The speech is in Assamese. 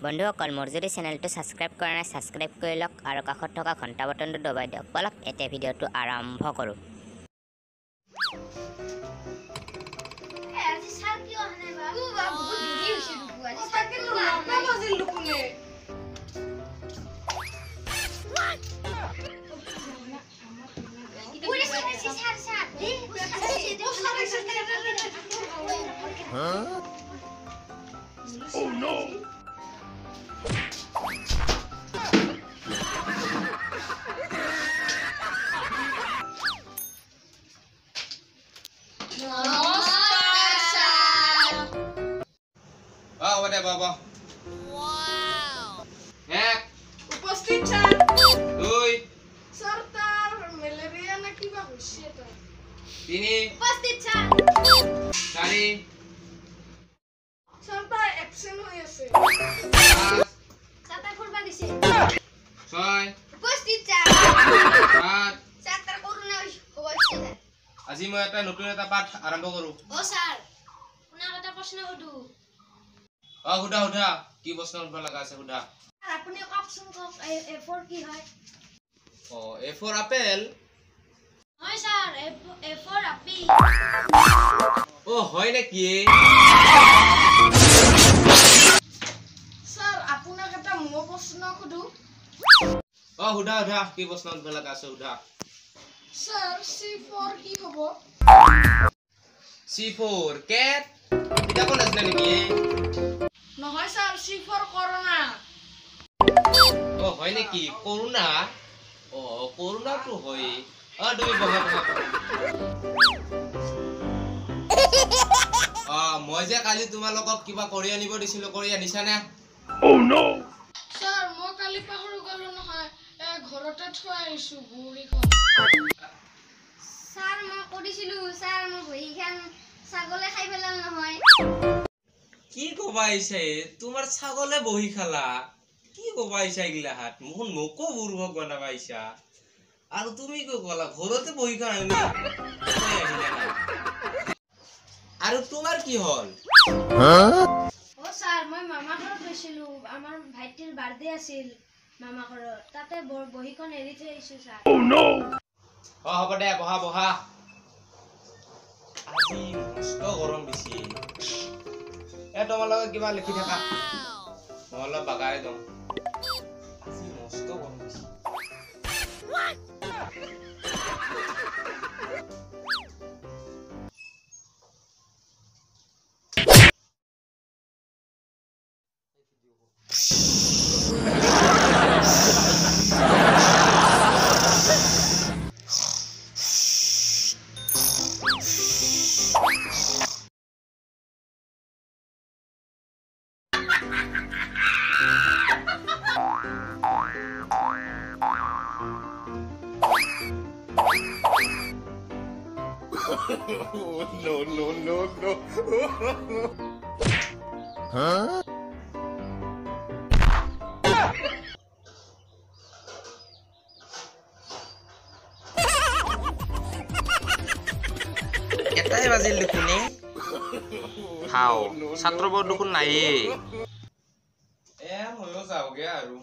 বন্ধুসকল মোৰ যদি চেনেলটো সাবস্ক্ৰাইব কৰা নাই সাবস্ক্ৰাইব কৰি লওক আৰু কাষত থকা ঘণ্টা বটনটো দবাই দিয়ক বলক এতিয়া ভিডিঅ'টো আৰম্ভ কৰোঁ Oh no! Oh, what Baba? Wow! Ek! উপস্থিত স্যার Duy! স্যার তার ম্যালেরিয়া না কি বা হইছে এটা Tini! উপস্থিত স্যার Sari! স্যার তার অ্যাবসেন্ট হয়ে আছে Pas! স্যার তার ফুরবা দিছে Soy! উপস্থিত স্যার Pat! স্যার তার করোনা হইছে আজি মই এটা নতুন এটা পাঠ আৰম্ভ কৰোঁ ও স্যাৰ আপোনাক এটা প্ৰশ্ন সুধো সুধা কি প্ৰশ্ন সুধিব লগা আছে সুধা আপুনি কওকচোন কওক A4 কি হয় A for apple হয় স্যার A4 আপেল হয় নেকি স্যার আপোনাক এটা মই প্ৰশ্ন সুধো সুধা কি প্ৰশ্ন সুধিব লগা আছে সুধা স্যার C4 কি হ'ব C4 cat কিতাপত আছিলে নেকি নহয় স্যার C4 করোনা হয় নেকি কৰোণা কৰোণাটো হয় তুমি বহা মই যে কালি তোমালোকক কিবা কৰি আনিব দিছিলো কৰি আনিছা নে Oh no! স্যাৰ মই কালি পাহৰি গলো নহয় ঘৰতে থৈ আহিছো বুঢ়ীখন স্যাৰ মই কৰিছিলো স্যাৰ মোৰ বহিখান ছাগলে খাই পেলাল নহয় কি কবা আইছে তোমাৰ ছাগলে বহি খালা কি কবা আইছা ইগলাহাত মোহন মোকো বুৰবক বনাবা আইছা আৰু তুমি কি কলা ঘৰতে বহি খালা আৰু তোমাৰ কি হল ও স্যাৰ মই মামা ঘৰত গৈছিলো আমাৰ ভাইটিৰ বাৰ্থডে আছিল মামা ঘৰত তাতে বহিখন এৰি থৈ আহিছো স্যাৰ Oh no! হ'ব দে বহা আজি মস্ত গৰম বেছি তোমালোকে কিবা লিখি থাকা মই অলপ বাগাৰে দিওঁ আজি মস্ত গৰম বেছি No. Huh? এটাই বাজিল দেখোনে ছাত্ৰবোৰ দেখোন নায়েই ময়ো যাওঁগে আৰু